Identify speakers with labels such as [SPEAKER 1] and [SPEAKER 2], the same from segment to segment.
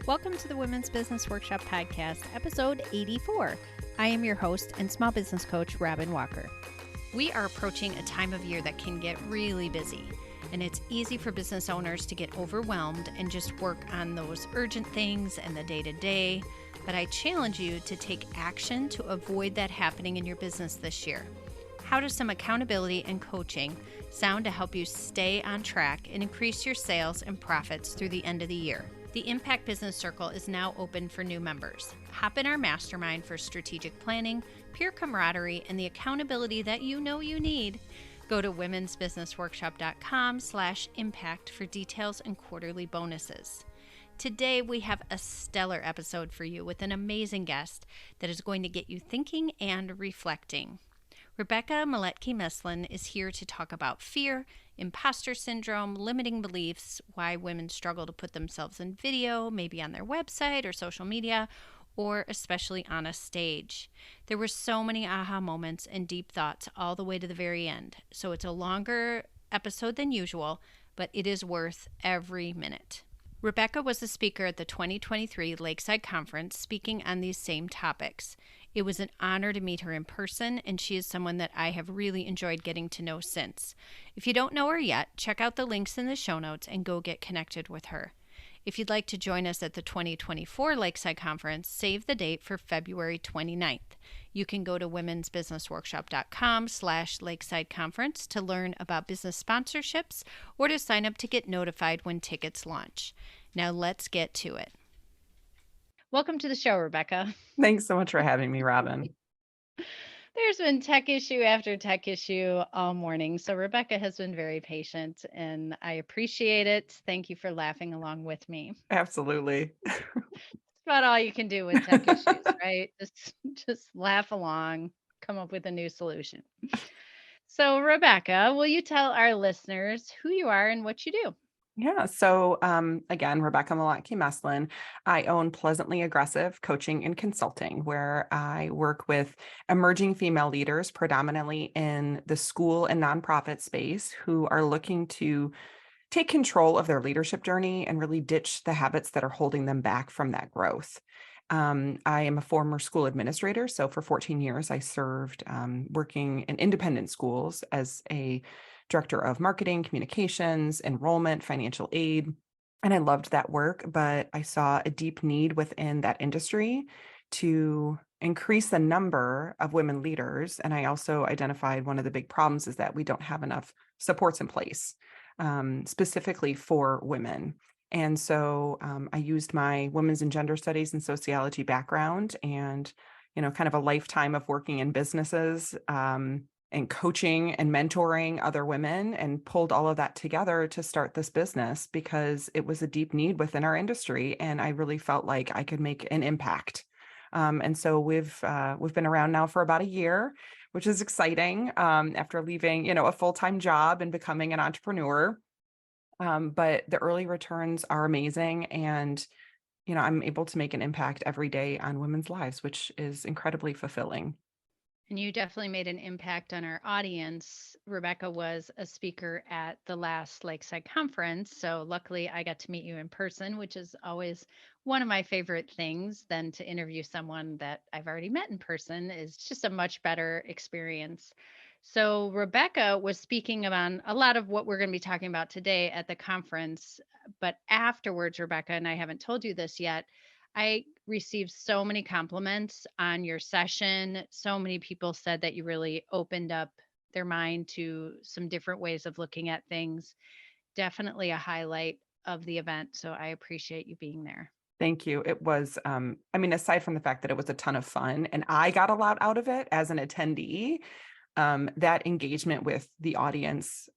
[SPEAKER 1] Welcome to the Women's Business Workshop Podcast, episode 84. I am your host and small business coach, Robin Walker. We are approaching a time of year that can get really busy, and it's easy for business owners to get overwhelmed and just work on those urgent things and the day-to-day. But I challenge you to take action to avoid that happening in your business this year. How does some accountability and coaching sound to help you stay on track and increase your sales and profits through the end of the year? The Impact Business Circle is now open for new members. Hop in our mastermind for strategic planning, peer camaraderie, and the accountability that you know you need. Go to womensbusinessworkshop.com/impact for details and quarterly bonuses. Today, we have a stellar episode for you with an amazing guest that is going to get you thinking and reflecting. Rebecca Malotke-Meslin is here to talk about fear, imposter syndrome, limiting beliefs, why women struggle to put themselves in video, maybe on their website or social media, or especially on a stage. There were so many aha moments and deep thoughts all the way to the very end. So it's a longer episode than usual, but it is worth every minute. Rebecca was a speaker at the 2023 Lakeside Conference speaking on these same topics. It was an honor to meet her in person, and she is someone that I have really enjoyed getting to know since. If you don't know her yet, check out the links in the show notes and go get connected with her. If you'd like to join us at the 2024 Lakeside Conference, save the date for February 29th. You can go to womensbusinessworkshop.com/Lakeside Conference to learn about business sponsorships or to sign up to get notified when tickets launch. Now let's get to it. Welcome to the show, Rebecca.
[SPEAKER 2] Thanks so much for having me, Robin.
[SPEAKER 1] There's been tech issue after tech issue all morning. So Rebecca has been very patient and I appreciate it. Thank you for laughing along with me.
[SPEAKER 2] Absolutely.
[SPEAKER 1] It's about all you can do with tech issues, right? Just laugh along, come up with a new solution. So Rebecca, will you tell our listeners who you are and what you do?
[SPEAKER 2] Yeah. So again, Rebecca Malotke-Meslin. I own Pleasantly Aggressive Coaching and Consulting, where I work with emerging female leaders, predominantly in the school and nonprofit space, who are looking to take control of their leadership journey and really ditch the habits that are holding them back from that growth. I am a former school administrator. So for 14 years, I served working in independent schools as a director of marketing, communications, enrollment, financial aid. And I loved that work, but I saw a deep need within that industry to increase the number of women leaders. And I also identified one of the big problems is that we don't have enough supports in place, specifically for women. And so I used my women's and gender studies and sociology background and, kind of a lifetime of working in businesses, and coaching and mentoring other women, and pulled all of that together to start this business because it was a deep need within our industry. And I really felt like I could make an impact. And so we've been around now for about a year, which is exciting, after leaving, a full-time job and becoming an entrepreneur. But the early returns are amazing. And, I'm able to make an impact every day on women's lives, which is incredibly fulfilling.
[SPEAKER 1] And you definitely made an impact on our audience. Rebecca was a speaker at the last Lakeside Conference. So luckily I got to meet you in person, which is always one of my favorite things. Than to interview someone that I've already met in person is just a much better experience. So Rebecca was speaking about a lot of what we're going to be talking about today at the conference. But afterwards, Rebecca, and I haven't told you this yet, I received so many compliments on your session. So many people said that you really opened up their mind to some different ways of looking at things. Definitely a highlight of the event. So I appreciate you being there.
[SPEAKER 2] Thank you. It was, aside from the fact that it was a ton of fun and I got a lot out of it as an attendee, that engagement with the audience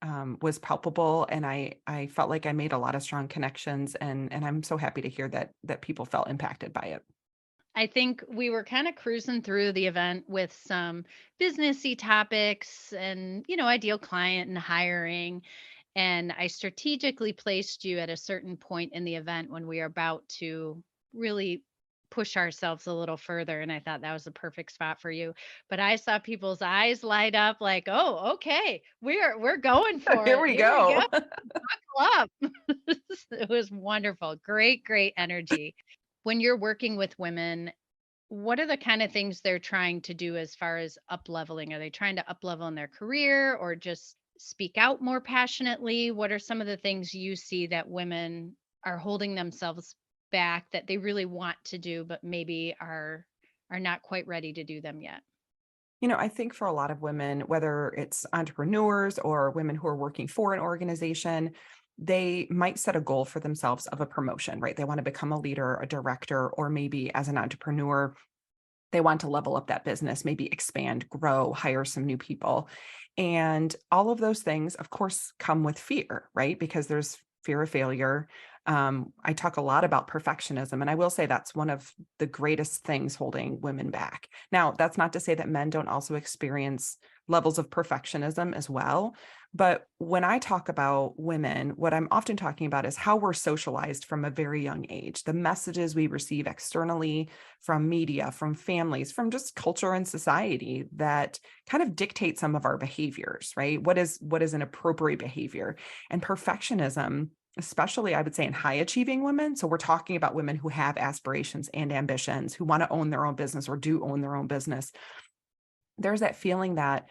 [SPEAKER 2] was palpable, and I felt like I made a lot of strong connections, and I'm so happy to hear that people felt impacted by it.
[SPEAKER 1] I think we were kind of cruising through the event with some businessy topics and, ideal client and hiring. And I strategically placed you at a certain point in the event when we are about to really push ourselves a little further. And I thought that was the perfect spot for you. But I saw people's eyes light up like, oh, okay, we're going for
[SPEAKER 2] Here
[SPEAKER 1] it.
[SPEAKER 2] we
[SPEAKER 1] Here we go.
[SPEAKER 2] go.
[SPEAKER 1] Buckle up. It was wonderful. Great, great energy. When you're working with women, what are the kind of things they're trying to do as far as up leveling? Are they trying to up level in their career or just speak out more passionately? What are some of the things you see that women are holding themselves back that they really want to do but maybe are not quite ready to do them yet?
[SPEAKER 2] I think for a lot of women, whether it's entrepreneurs or women who are working for an organization, they might set a goal for themselves of a promotion, right? They want to become a leader, a director, or maybe as an entrepreneur, they want to level up that business, maybe expand, grow, hire some new people. And all of those things, of course, come with fear, right? Because there's fear of failure. I talk a lot about perfectionism, and I will say that's one of the greatest things holding women back. Now, that's not to say that men don't also experience levels of perfectionism as well. But when I talk about women, what I'm often talking about is how we're socialized from a very young age, the messages we receive externally from media, from families, from just culture and society that kind of dictate some of our behaviors, right? What is an appropriate behavior? And perfectionism, especially I would say in high achieving women. So we're talking about women who have aspirations and ambitions, who want to own their own business or do own their own business. There's that feeling that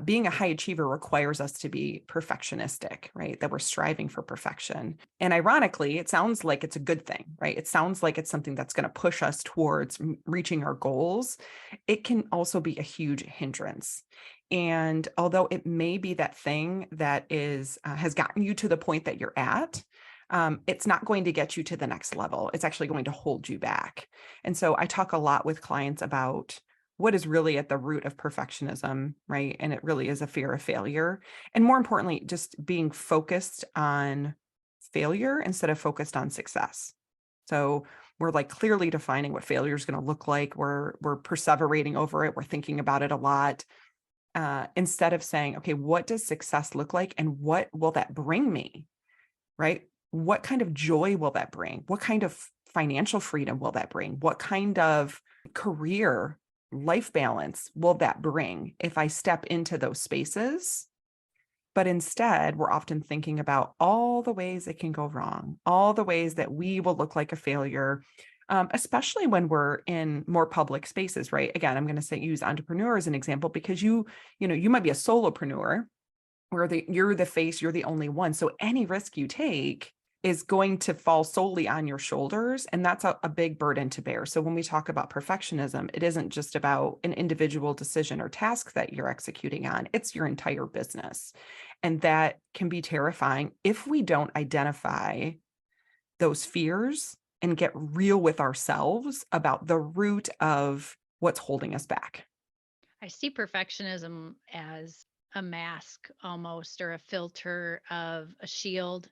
[SPEAKER 2] being a high achiever requires us to be perfectionistic, right? That we're striving for perfection. And ironically, it sounds like it's a good thing, right? It sounds like it's something that's going to push us towards reaching our goals. It can also be a huge hindrance. And although it may be that thing that is has gotten you to the point that you're at, it's not going to get you to the next level. It's actually going to hold you back. And so I talk a lot with clients about what is really at the root of perfectionism, right? And it really is a fear of failure. And more importantly, just being focused on failure instead of focused on success. So we're like clearly defining what failure is going to look like. We're perseverating over it. We're thinking about it a lot. Instead of saying, okay, what does success look like and what will that bring me? Right? What kind of joy will that bring? What kind of financial freedom will that bring? What kind of career life balance will that bring if I step into those spaces? But instead, we're often thinking about all the ways it can go wrong, all the ways that we will look like a failure, especially when we're in more public spaces, right? Again, I'm going to say use entrepreneur as an example because you might be a solopreneur where you're the face, you're the only one. So any risk you take is going to fall solely on your shoulders. And that's a big burden to bear. So when we talk about perfectionism, it isn't just about an individual decision or task that you're executing on, it's your entire business. And that can be terrifying if we don't identify those fears and get real with ourselves about the root of what's holding us back.
[SPEAKER 1] I see perfectionism as a mask almost, or a filter of a shield,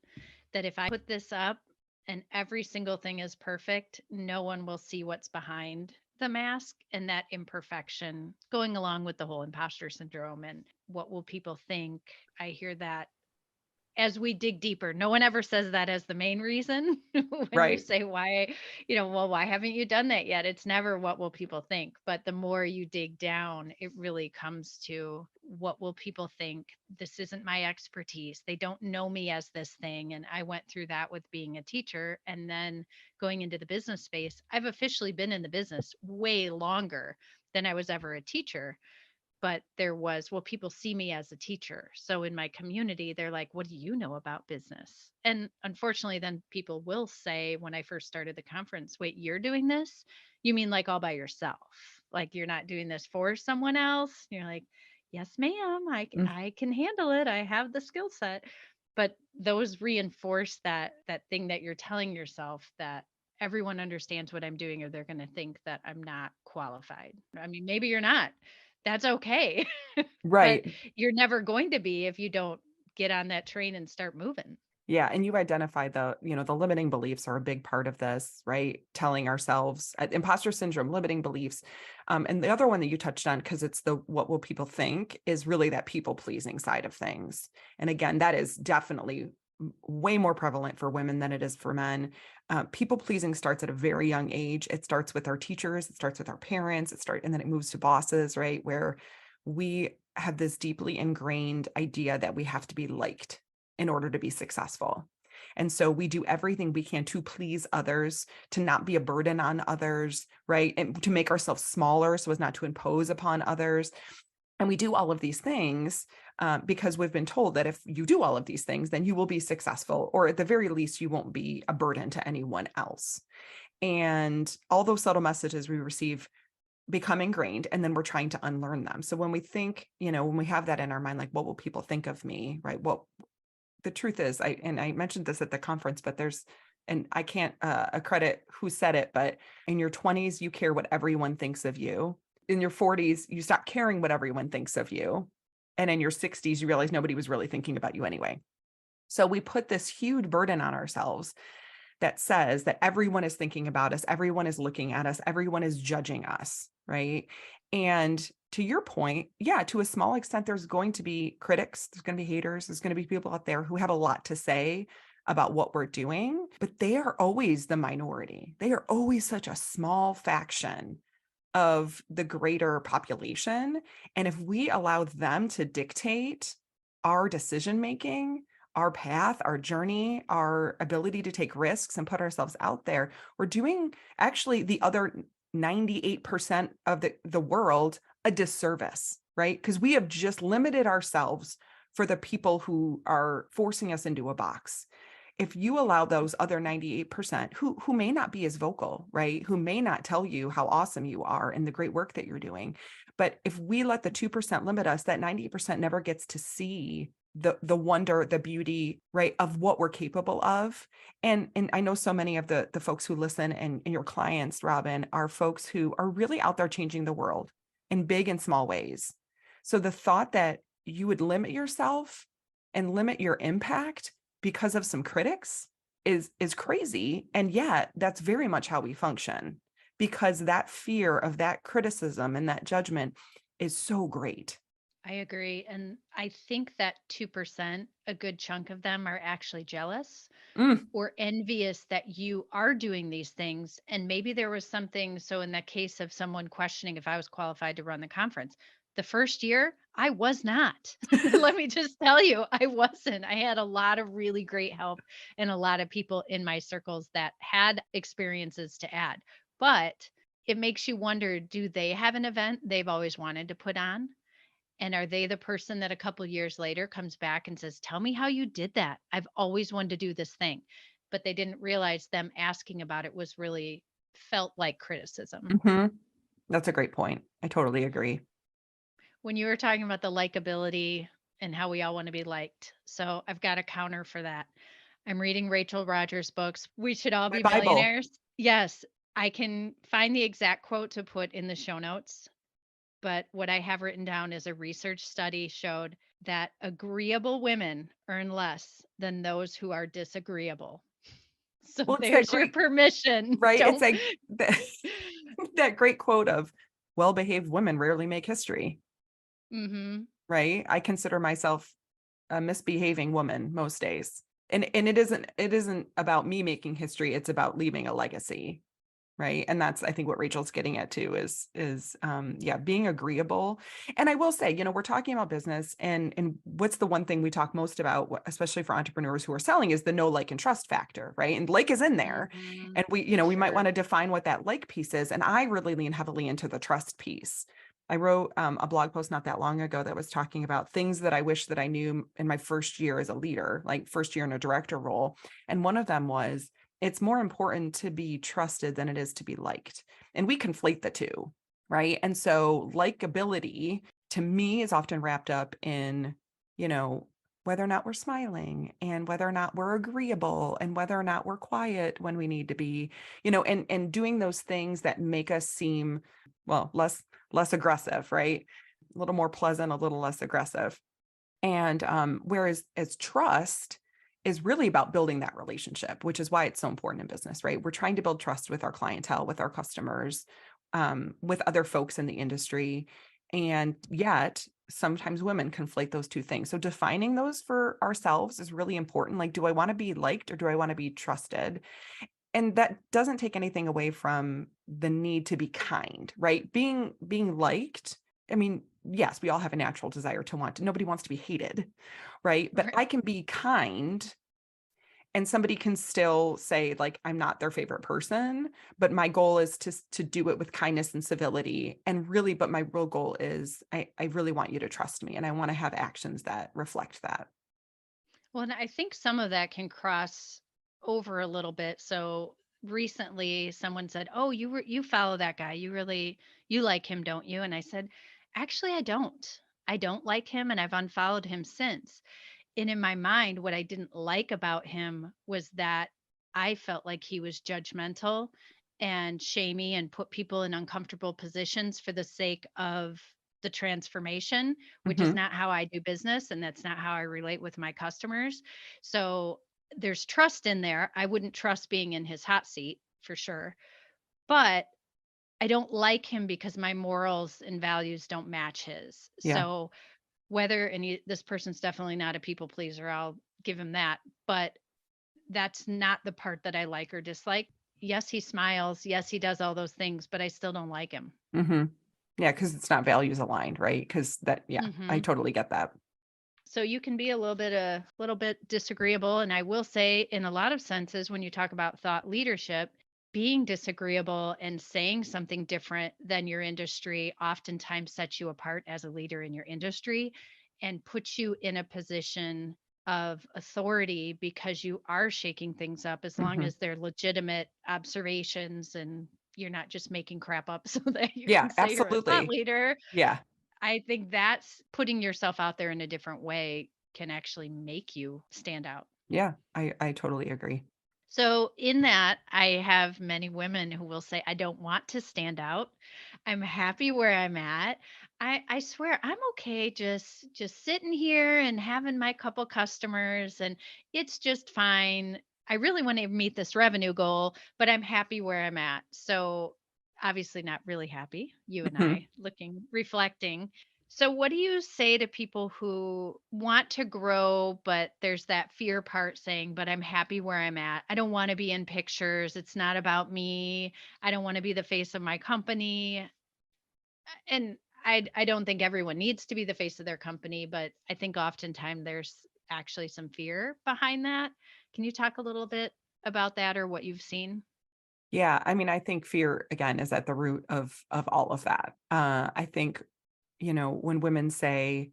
[SPEAKER 1] that if I put this up and every single thing is perfect, no one will see what's behind the mask, and that imperfection going along with the whole imposter syndrome and what will people think. I hear that as we dig deeper. No one ever says that as the main reason when you
[SPEAKER 2] Right.
[SPEAKER 1] say why, well, why haven't you done that yet? It's never what will people think. But the more you dig down, it really comes to what will people think? This isn't my expertise. They don't know me as this thing. And I went through that with being a teacher and then going into the business space. I've officially been in the business way longer than I was ever a teacher, but there was, well, people see me as a teacher. So in my community, they're like, what do you know about business? And unfortunately, then people will say, when I first started the conference, wait, you're doing this? You mean like all by yourself? Like you're not doing this for someone else? You're like, yes, ma'am,
[SPEAKER 2] Mm.
[SPEAKER 1] I can handle it. I have the skill set. But those reinforce that thing that you're telling yourself, that everyone understands what I'm doing or they're going to think that I'm not qualified. I mean, maybe you're not. That's okay. But
[SPEAKER 2] Right.
[SPEAKER 1] you're never going to be if you don't get on that train and start moving.
[SPEAKER 2] Yeah, and you identify the limiting beliefs are a big part of this, right? Telling ourselves imposter syndrome, limiting beliefs. And the other one that you touched on, because it's the what will people think, is really that people pleasing side of things. And again, that is definitely way more prevalent for women than it is for men. People pleasing starts at a very young age. It starts with our teachers, it starts with our parents, and then it moves to bosses, right? Where we have this deeply ingrained idea that we have to be liked in order to be successful. And so we do everything we can to please others, to not be a burden on others, right? And to make ourselves smaller so as not to impose upon others. And we do all of these things because we've been told that if you do all of these things, then you will be successful, or at the very least, you won't be a burden to anyone else. And all those subtle messages we receive become ingrained, and then we're trying to unlearn them. So when we think, when we have that in our mind, like, what will people think of me, right? Well, the truth is, I mentioned this at the conference, but and I can't accredit who said it, but in your 20s, you care what everyone thinks of you. In your 40s, you stop caring what everyone thinks of you. And in your 60s, you realize nobody was really thinking about you anyway. So we put this huge burden on ourselves that says that everyone is thinking about us, everyone is looking at us, everyone is judging us, right? And to your point, yeah, to a small extent, there's going to be critics, there's going to be haters, there's going to be people out there who have a lot to say about what we're doing, but they are always the minority. They are always such a small faction of the greater population. And if we allow them to dictate our decision making, our path, our journey, our ability to take risks and put ourselves out there, we're doing actually the other 98% of the world a disservice, right? Because we have just limited ourselves for the people who are forcing us into a box. If you allow those other 98% who may not be as vocal, right? Who may not tell you how awesome you are and the great work that you're doing. But if we let the 2% limit us, that 98% never gets to see the wonder, the beauty, right, of what we're capable of. And I know so many of the folks who listen and your clients, Robin, are folks who are really out there changing the world in big and small ways. So the thought that you would limit yourself and limit your impact because of some critics is crazy. And yet that's very much how we function, because that fear of that criticism and that judgment is so great.
[SPEAKER 1] I agree. And I think that 2%, a good chunk of them are actually jealous
[SPEAKER 2] Mm.
[SPEAKER 1] or envious that you are doing these things. And maybe there was something. So, in that case of someone questioning if I was qualified to run the conference, the first year I was not. Let me just tell you, I wasn't. I had a lot of really great help and a lot of people in my circles that had experiences to add. But it makes you wonder, do they have an event they've always wanted to put on? And are they the person that a couple years later comes back and says, "Tell me how you did that. I've always wanted to do this thing." But they didn't realize them asking about it was really felt like criticism.
[SPEAKER 2] Mhm. That's a great point. I totally agree.
[SPEAKER 1] When you were talking about the likability and how we all want to be liked. So I've got a counter for that. I'm reading Rachel Rogers' books, We Should All
[SPEAKER 2] My
[SPEAKER 1] Be
[SPEAKER 2] Bible.
[SPEAKER 1] Millionaires. Yes, I can find the exact quote to put in the show notes. But what I have written down is a research study showed that agreeable women earn less than those who are disagreeable. So
[SPEAKER 2] Well, it's that
[SPEAKER 1] there's your
[SPEAKER 2] great,
[SPEAKER 1] permission.
[SPEAKER 2] right? It's
[SPEAKER 1] Don't.
[SPEAKER 2] like that, that great quote of well-behaved women rarely make history,
[SPEAKER 1] Mm-hmm.
[SPEAKER 2] right? I consider myself a misbehaving woman most days. And it isn't about me making history, it's about leaving a legacy, right? And that's, I think, what Rachel's getting at too, is yeah, being agreeable. And I will say, we're talking about business, and what's the one thing we talk most about, especially for entrepreneurs who are selling, is the know, like, and trust factor, right? And like is in there.
[SPEAKER 1] Mm-hmm.
[SPEAKER 2] And we might want
[SPEAKER 1] Sure.
[SPEAKER 2] to define what that like piece is. And I really lean heavily into the trust piece. I wrote a blog post not that long ago that was talking about things that I wish that I knew in my first year as a leader, like first year in a director role. And one of them was, it's more important to be trusted than it is to be liked. And we conflate the two, right? And so likability to me is often wrapped up in, whether or not we're smiling, and whether or not we're agreeable, and whether or not we're quiet when we need to be, and doing those things that make us seem, well, less aggressive, right? A little more pleasant, a little less aggressive. And whereas as trust is really about building that relationship, which is why it's so important in business, right? We're trying to build trust with our clientele, with our customers, with other folks in the industry. And yet sometimes women conflate those two things. So defining those for ourselves is really important. Like, do I want to be liked or do I want to be trusted? And that doesn't take anything away from the need to be kind, right? Being liked. I mean, yes, we all have a natural desire to nobody wants to be hated, right? But I
[SPEAKER 1] Right.
[SPEAKER 2] can be kind And somebody can still say, like, I'm not their favorite person, but my goal is to do it with kindness and civility. And really, but my real goal is I really want you to trust me, and I want to have actions that reflect that.
[SPEAKER 1] Well, and I think some of that can cross over a little bit. So recently someone said, "Oh, you follow that guy. You like him, don't you?" And I said, "Actually, I don't. I don't like him and I've unfollowed him since." And in my mind, what I didn't like about him was that I felt like he was judgmental and shamey and put people in uncomfortable positions for the sake of the transformation, which is
[SPEAKER 2] Hmm.
[SPEAKER 1] not how I do business. And that's not how I relate with my customers. So there's trust in there. I wouldn't trust being in his hot seat for sure. But I don't like him because my morals and values don't match his.
[SPEAKER 2] Yeah.
[SPEAKER 1] So whether and this person's definitely not a people pleaser, I'll give him that, but that's not the part that I like or dislike. Yes, he smiles. Yes, he does all those things, but I still don't like him.
[SPEAKER 2] Hmm. Yeah, because it's not values aligned, right? Because that, yeah, I
[SPEAKER 1] Mhm.
[SPEAKER 2] totally get that.
[SPEAKER 1] So you can be a little bit disagreeable, and I will say in a lot of senses when you talk about thought leadership, being disagreeable and saying something different than your industry oftentimes sets you apart as a leader in your industry and puts you in a position of authority because you are shaking things up as long
[SPEAKER 2] Hmm.
[SPEAKER 1] as they're legitimate observations and you're not just making crap up so that you
[SPEAKER 2] Yeah,
[SPEAKER 1] can say you're a thought
[SPEAKER 2] absolutely.
[SPEAKER 1] leader.
[SPEAKER 2] Yeah.
[SPEAKER 1] I think that's putting yourself out there in a different way can actually make you stand out.
[SPEAKER 2] Yeah, I totally agree.
[SPEAKER 1] So, in that, I have many women who will say, I don't want to stand out. I'm happy where I'm at. I swear I'm okay just sitting here and having my couple customers and it's just fine. I really want to meet this revenue goal, but I'm happy where I'm at. So obviously not really happy, you and
[SPEAKER 2] Mhm.
[SPEAKER 1] I looking reflecting. So, what do you say to people who want to grow, but there's that fear part saying, but I'm happy where I'm at. I don't want to be in pictures. It's not about me. I don't want to be the face of my company. And I don't think everyone needs to be the face of their company, but I think oftentimes there's actually some fear behind that. Can you talk a little bit about that or what you've seen?
[SPEAKER 2] Yeah, I mean, I think fear again is at the root of all of that. I think, when women say,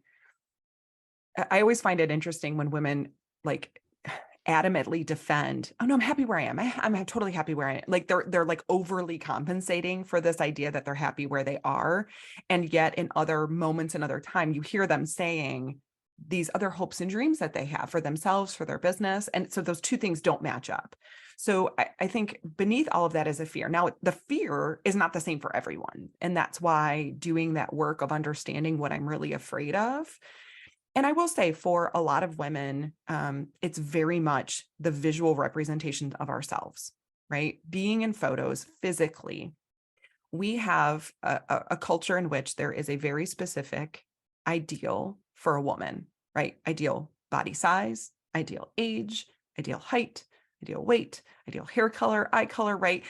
[SPEAKER 2] I always find it interesting when women like adamantly defend, "Oh no, I'm happy where I am. I'm totally happy where I am." Like they're like overly compensating for this idea that they're happy where they are, and yet in other moments and other time, you hear them saying these other hopes and dreams that they have for themselves, for their business, and so those two things don't match up. So I think beneath all of that is a fear. Now, the fear is not the same for everyone, and that's why doing that work of understanding what I'm really afraid of. And I will say for a lot of women, it's very much the visual representation of ourselves, right? Being in photos physically, we have a culture in which there is a very specific ideal for a woman, right? Ideal body size, ideal age, ideal height, ideal weight, ideal hair color, eye color, right?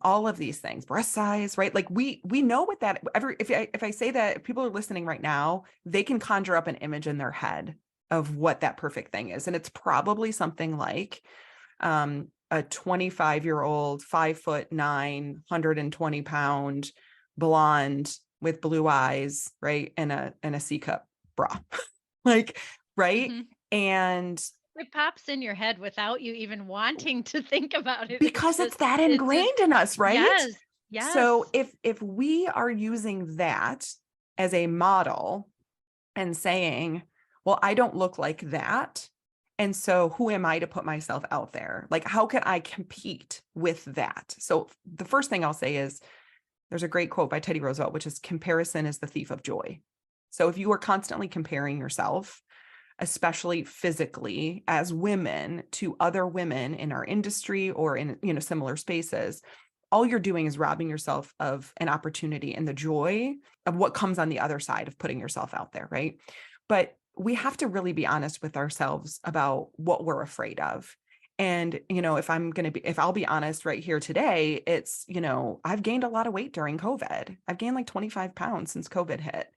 [SPEAKER 2] All of these things, breast size, right? Like we know what that every if I say that, if people are listening right now, they can conjure up an image in their head of what that perfect thing is. And it's probably something like a 25-year-old, 5'9", 120-pound blonde with blue eyes, right? And a C cup bra. Like, right?
[SPEAKER 1] Mhm.
[SPEAKER 2] And
[SPEAKER 1] It pops in your head without you even wanting to think about it.
[SPEAKER 2] because it's that
[SPEAKER 1] It's just,
[SPEAKER 2] ingrained in us, right?
[SPEAKER 1] yes,
[SPEAKER 2] So
[SPEAKER 1] yes.
[SPEAKER 2] if we are using that as a model and saying, well, I don't look like that. And so who am I to put myself out there? Like, how can I compete with that? So the first thing I'll say is there's a great quote by Teddy Roosevelt, which is comparison is the thief of joy. So if you are constantly comparing yourself, especially physically as women to other women in our industry or in, similar spaces, all you're doing is robbing yourself of an opportunity and the joy of what comes on the other side of putting yourself out there, right? But we have to really be honest with ourselves about what we're afraid of. And, if I'll be honest right here today, it's, I've gained a lot of weight during COVID. I've gained like 25 pounds since COVID hit.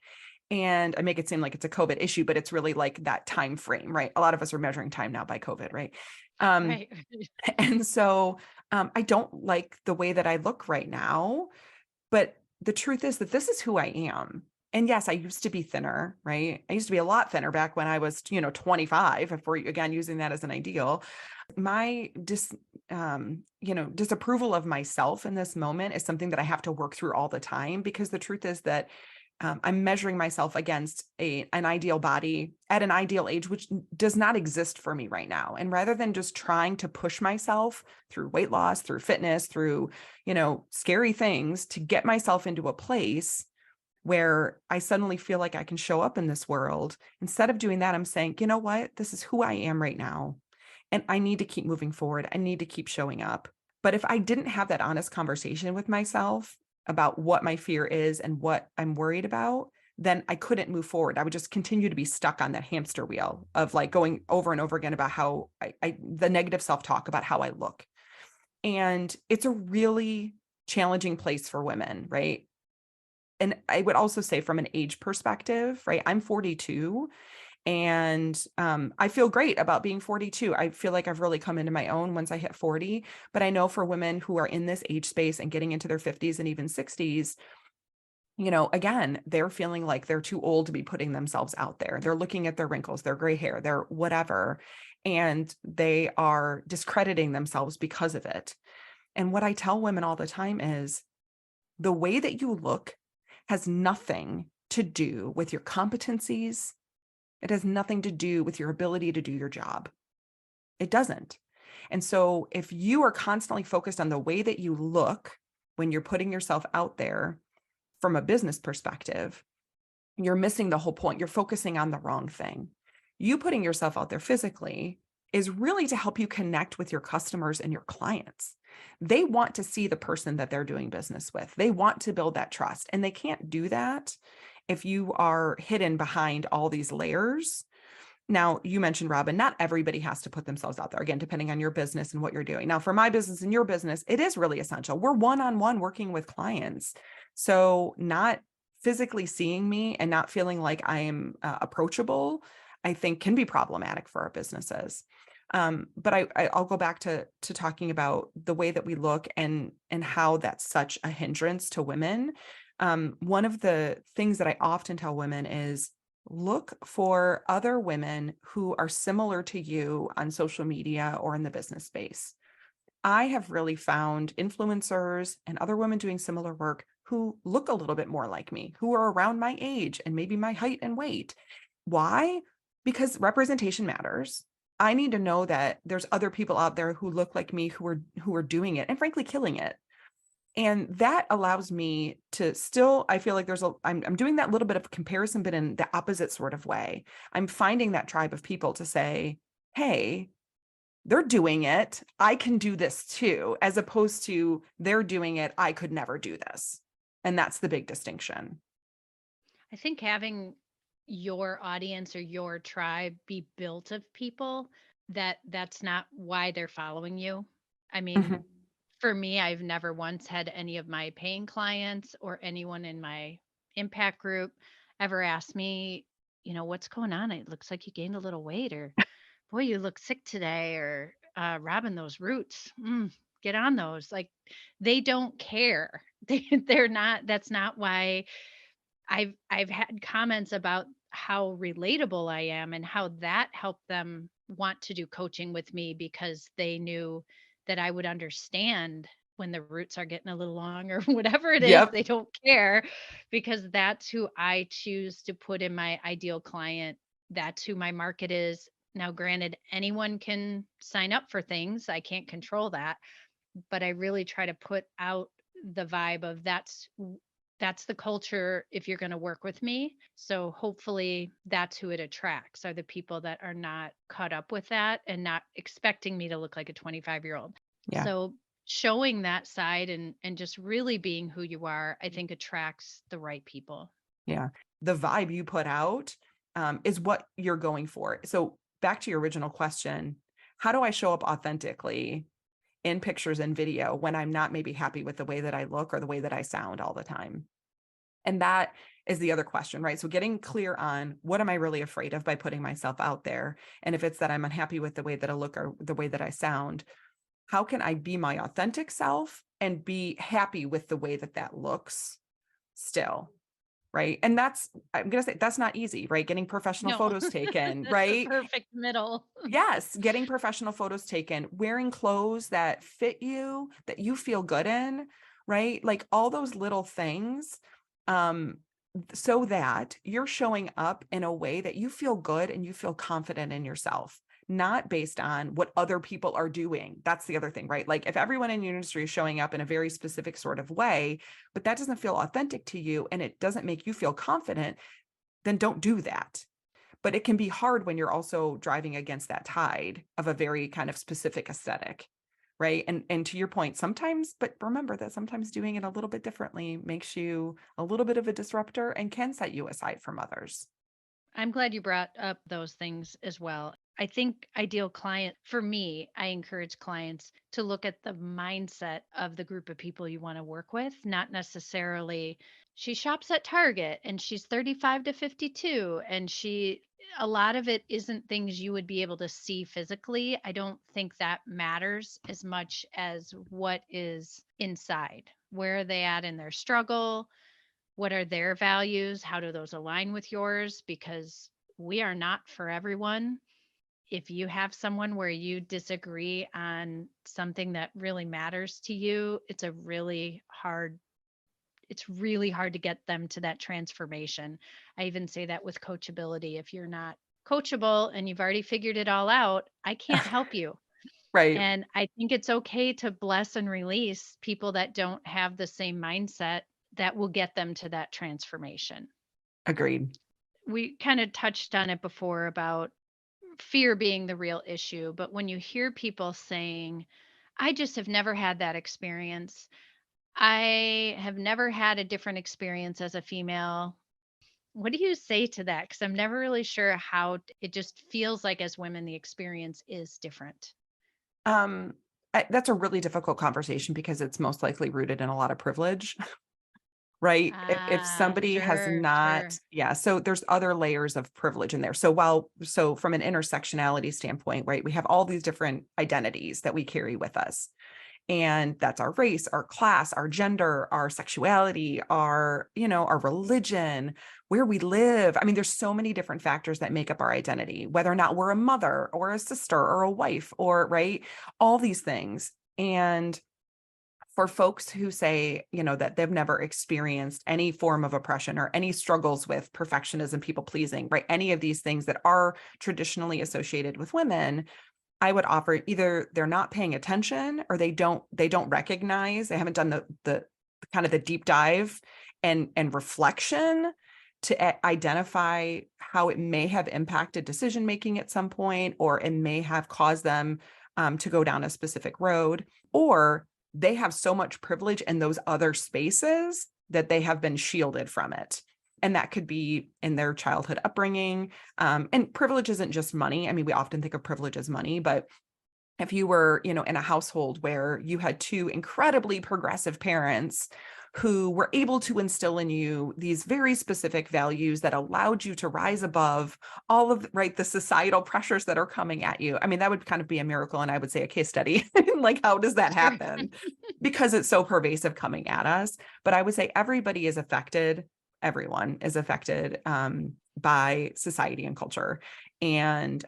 [SPEAKER 2] And I make it seem like it's a COVID issue, but it's really like that time frame, right? A lot of us are measuring time now by COVID, right? Um,
[SPEAKER 1] Right.
[SPEAKER 2] and so I don't like the way that I look right now. But the truth is that this is who I am. And yes, I used to be thinner, right? I used to be a lot thinner back when I was, 25, if we're again using that as an ideal. My disapproval of myself in this moment is something that I have to work through all the time, because the truth is that I'm measuring myself against an ideal body at an ideal age, which does not exist for me right now. And rather than just trying to push myself through weight loss, through fitness, through, scary things to get myself into a place where I suddenly feel like I can show up in this world, instead of doing that, I'm saying, you know what? This is who I am right now. And I need to keep moving forward. I need to keep showing up. But if I didn't have that honest conversation with myself about what my fear is and what I'm worried about, then I couldn't move forward. I would just continue to be stuck on that hamster wheel of like going over and over again about how the negative self-talk about how I look. And it's a really challenging place for women, right? And I would also say from an age perspective, right? I'm 42, and I feel great about being 42. I feel like I've really come into my own once I hit 40. But I know for women who are in this age space and getting into their 50s and even 60s, again, they're feeling like they're too old to be putting themselves out there. They're looking at their wrinkles, their gray hair, their whatever, and they are discrediting themselves because of it. And what I tell women all the time is the way that you look has nothing to do with your competencies. It has nothing to do with your ability to do your job. It doesn't. And so if you are constantly focused on the way that you look when you're putting yourself out there from a business perspective, you're missing the whole point. You're focusing on the wrong thing. You putting yourself out there physically is really to help you connect with your customers and your clients. They want to see the person that they're doing business with. They want to build that trust, and they can't do that if you are hidden behind all these layers. Now, you mentioned, Robin, not everybody has to put themselves out there, again, depending on your business and what you're doing. Now, for my business and your business, it is really essential. We're one-on-one working with clients. So not physically seeing me and not feeling like I am approachable, I think can be problematic for our businesses. But I'll go back to talking about the way that we look and how that's such a hindrance to women. One of the things that I often tell women is, look for other women who are similar to you on social media or in the business space. I have really found influencers and other women doing similar work who look a little bit more like me, who are around my age and maybe my height and weight. Why? Because representation matters. I need to know that there's other people out there who look like me, who are doing it and frankly killing it. And that allows me to still, I feel like I'm doing that little bit of comparison, but in the opposite sort of way. I'm finding that tribe of people to say, hey, they're doing it. I can do this too, as opposed to they're doing it. I could never do this. And that's the big distinction.
[SPEAKER 1] I think having your audience or your tribe be built of people that's not why they're following you. I mean,
[SPEAKER 2] Mhm.
[SPEAKER 1] for me, I've never once had any of my paying clients or anyone in my impact group ever ask me, what's going on? It looks like you gained a little weight, or boy, you look sick today, or Robin, those roots, get on those. Like, they don't care. They're not, that's not why. I've had comments about how relatable I am and how that helped them want to do coaching with me, because they knew that I would understand when the roots are getting a little long or whatever it is.
[SPEAKER 2] Yep.
[SPEAKER 1] They don't care, because that's who I choose to put in my ideal client. That's who my market is. Now, granted, anyone can sign up for things. I can't control that, but I really try to put out the vibe of that's the culture if you're going to work with me. So hopefully that's who it attracts, are the people that are not caught up with that and not expecting me to look like a 25-year-old.
[SPEAKER 2] Yeah.
[SPEAKER 1] So showing that side and just really being who you are, I think attracts the right people.
[SPEAKER 2] Yeah. The vibe you put out is what you're going for. So back to your original question, how do I show up authentically in pictures and video when I'm not maybe happy with the way that I look or the way that I sound all the time? And that is the other question, right? So getting clear on what am I really afraid of by putting myself out there? And if it's that I'm unhappy with the way that I look or the way that I sound, how can I be my authentic self and be happy with the way that that looks still? Right. And I'm going to say that's not easy, right? Getting professional
[SPEAKER 1] No,
[SPEAKER 2] photos taken,
[SPEAKER 1] that's the
[SPEAKER 2] right?
[SPEAKER 1] perfect middle.
[SPEAKER 2] Yes, getting professional photos taken, wearing clothes that fit you, that you feel good in, right? Like all those little things, um, so that you're showing up in a way that you feel good and you feel confident in yourself, not based on what other people are doing. That's the other thing, right? Like if everyone in your industry is showing up in a very specific sort of way, but that doesn't feel authentic to you and it doesn't make you feel confident, then don't do that. But it can be hard when you're also driving against that tide of a very kind of specific aesthetic, right? And to your point, sometimes, but remember that sometimes doing it a little bit differently makes you a little bit of a disruptor and can set you aside from others.
[SPEAKER 1] I'm glad you brought up those things as well. I think ideal client for me, I encourage clients to look at the mindset of the group of people you want to work with, not necessarily she shops at Target and she's 35 to 52 and a lot of it isn't things you would be able to see physically. I don't think that matters as much as what is inside. Where are they at in their struggle? What are their values? How do those align with yours? Because we are not for everyone. If you have someone where you disagree on something that really matters to you, it's really hard to get them to that transformation. I even say that with coachability. If you're not coachable and you've already figured it all out, I can't help you.
[SPEAKER 2] Right.
[SPEAKER 1] And I think it's okay to bless and release people that don't have the same mindset that will get them to that transformation.
[SPEAKER 2] Agreed.
[SPEAKER 1] We kind of touched on it before about fear being the real issue, but when you hear people saying, I just have never had that experience. I have never had a different experience as a female. What do you say to that? Because I'm never really sure it just feels like as women, the experience is different.
[SPEAKER 2] Um, that's a really difficult conversation because it's most likely rooted in a lot of privilege. Right? If
[SPEAKER 1] Ah,
[SPEAKER 2] somebody has
[SPEAKER 1] sure,
[SPEAKER 2] not,
[SPEAKER 1] sure.
[SPEAKER 2] yeah, so there's other layers of privilege in there. So from an intersectionality standpoint, right, we have all these different identities that we carry with us. And that's our race, our class, our gender, our sexuality, our religion, where we live. I mean, there's so many different factors that make up our identity, whether or not we're a mother or a sister or a wife or, right, all these things. And for folks who say, that they've never experienced any form of oppression or any struggles with perfectionism, people pleasing, right? Any of these things that are traditionally associated with women, I would offer either they're not paying attention or they don't recognize, they haven't done the kind of the deep dive and reflection to identify how it may have impacted decision making at some point, or it may have caused them to go down a specific road, or they have so much privilege in those other spaces that they have been shielded from it. And that could be in their childhood upbringing. And privilege isn't just money. I mean, we often think of privilege as money, but if you were, in a household where you had two incredibly progressive parents who were able to instill in you these very specific values that allowed you to rise above all of, right, the societal pressures that are coming at you. I mean, that would kind of be a miracle. And I would say a case study. Like, how does that
[SPEAKER 1] Sure.
[SPEAKER 2] happen? Because it's so pervasive coming at us. But I would say everybody is affected. Everyone is affected by society and culture. And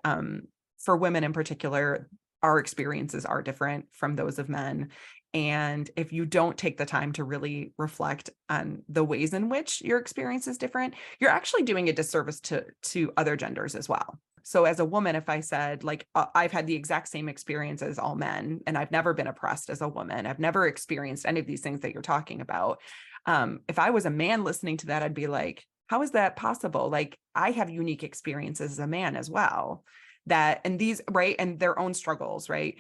[SPEAKER 2] for women in particular, our experiences are different from those of men. And if you don't take the time to really reflect on the ways in which your experience is different, you're actually doing a disservice to other genders as well. So as a woman, if I said, like, I've had the exact same experience as all men, and I've never been oppressed as a woman, I've never experienced any of these things that you're talking about. If I was a man listening to that, I'd be like, how is that possible? Like, I have unique experiences as a man as well, that, and these, right, and their own struggles, right?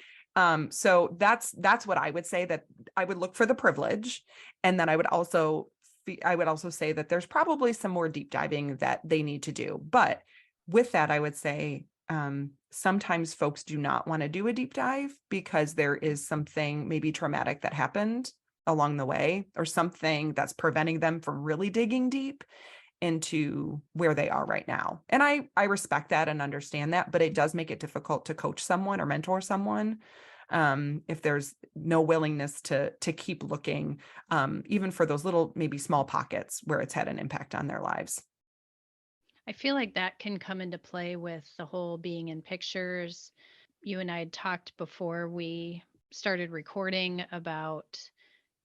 [SPEAKER 2] So that's what I would say, that I would look for the privilege. And then I would also say that there's probably some more deep diving that they need to do. But with that, I would say sometimes folks do not want to do a deep dive because there is something maybe traumatic that happened along the way, or something that's preventing them from really digging deep into where they are right now. And I respect that and understand that, but it does make it difficult to coach someone or mentor someone if there's no willingness to keep looking, even for those little, maybe small pockets where it's had an impact on their lives.
[SPEAKER 1] I feel like that can come into play with the whole being in pictures. You and I had talked before we started recording about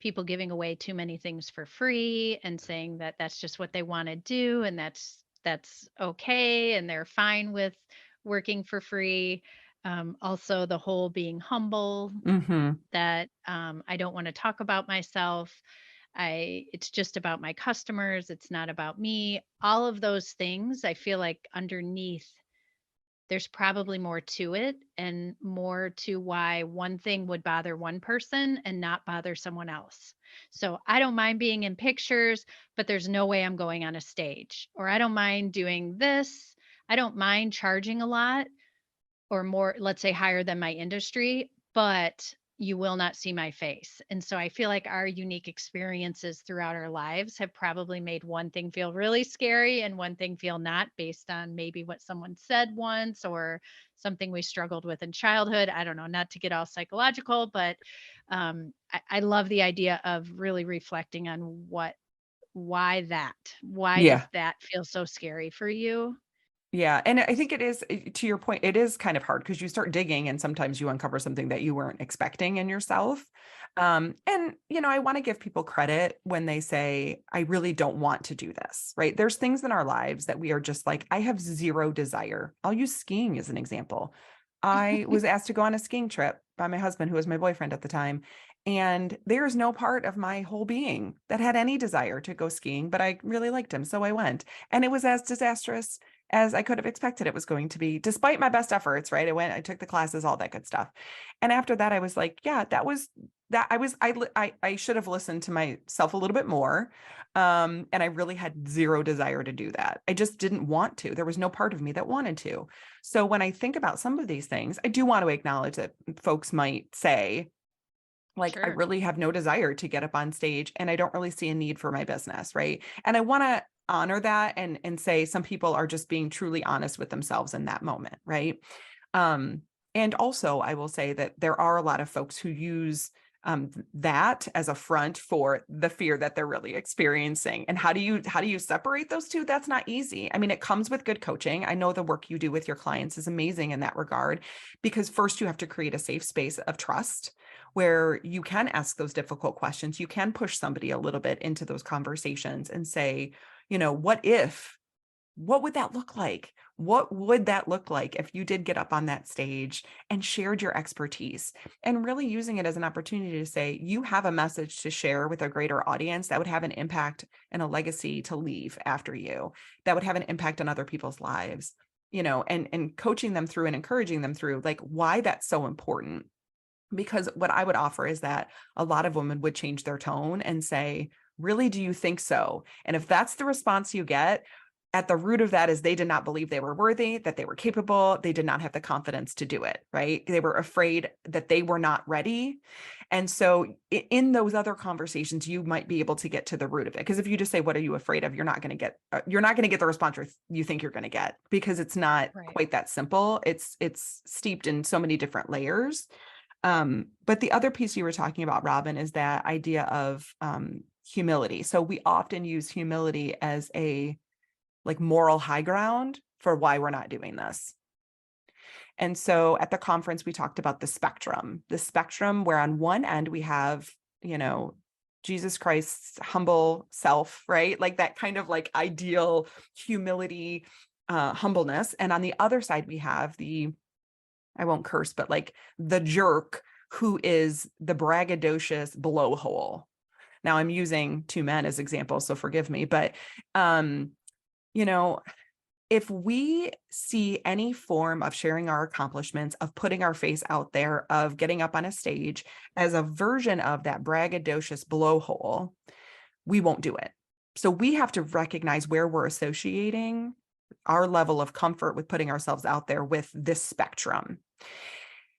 [SPEAKER 1] people giving away too many things for free and saying that that's just what they want to do and that's okay and they're fine with working for free. Also the whole being humble,
[SPEAKER 2] Hmm.
[SPEAKER 1] that I don't want to talk about myself. It's just about my customers, it's not about me. All of those things, I feel like underneath there's probably more to it and more to why one thing would bother one person and not bother someone else. So I don't mind being in pictures, but there's no way I'm going on a stage. Or I don't mind doing this. I don't mind charging a lot or more, let's say higher than my industry, but you will not see my face. And so I feel like our unique experiences throughout our lives have probably made one thing feel really scary and one thing feel not, based on maybe what someone said once or something we struggled with in childhood. I don't know, not to get all psychological, but I love the idea of really reflecting on why that, why does
[SPEAKER 2] Yeah.
[SPEAKER 1] that feel so scary for you?
[SPEAKER 2] Yeah. And I think it is, to your point, it is kind of hard because you start digging and sometimes you uncover something that you weren't expecting in yourself. And, I want to give people credit when they say, I really don't want to do this, right? There's things in our lives that we are just like, I have zero desire. I'll use skiing as an example. I was asked to go on a skiing trip by my husband, who was my boyfriend at the time. And there's no part of my whole being that had any desire to go skiing, but I really liked him. So I went. And it was as disastrous as I could have expected it was going to be, despite my best efforts, right? I took the classes, all that good stuff. And after that, I was like, yeah, that was that I should have listened to myself a little bit more. And I really had zero desire to do that. I just didn't want to. There was no part of me that wanted to. So when I think about some of these things, I do want to acknowledge that folks might say, like, I
[SPEAKER 1] Sure.
[SPEAKER 2] really have no desire to get up on stage and I don't really see a need for my business, right? And I want to honor that and say some people are just being truly honest with themselves in that moment, right? Um, and also I will say that there are a lot of folks who use that as a front for the fear that they're really experiencing. And how do you separate those two? That's not easy. I mean, it comes with good coaching. I know the work you do with your clients is amazing in that regard, because first you have to create a safe space of trust where you can ask those difficult questions. You can push somebody a little bit into those conversations and say, what would that look like? What would that look like if you did get up on that stage and shared your expertise, and really using it as an opportunity to say, you have a message to share with a greater audience that would have an impact and a legacy to leave after you, that would have an impact on other people's lives, and coaching them through and encouraging them through, like, why that's so important. Because what I would offer is that a lot of women would change their tone and say, really, do you think so? And if that's the response you get, at the root of that is they did not believe they were worthy, that they were capable. They did not have the confidence to do it, right? They were afraid that they were not ready. And so in those other conversations, you might be able to get to the root of it. Because if you just say, what are you afraid of? You're not going to get the response you think you're going to get, because it's not
[SPEAKER 1] Right.
[SPEAKER 2] quite that simple. It's steeped in so many different layers. But the other piece you were talking about, Robin, is that idea of humility. So we often use humility as a, like, moral high ground for why we're not doing this. And so at the conference, we talked about the spectrum where on one end we have, Jesus Christ's humble self, right? Like that kind of like ideal humility, humbleness. And on the other side, we have I won't curse, but like the jerk who is the braggadocious blowhole. Now I'm using two men as examples, so forgive me, but you know, if we see any form of sharing our accomplishments, of putting our face out there, of getting up on a stage as a version of that braggadocious blowhole, we won't do it. So we have to recognize where we're associating our level of comfort with putting ourselves out there with this spectrum.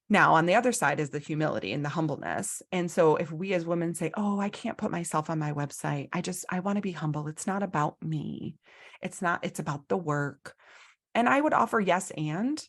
[SPEAKER 2] Now, on the other side is the humility and the humbleness. And so if we as women say, oh, I can't put myself on my website, I want to be humble. It's not about me. It's about the work. And I would offer yes, and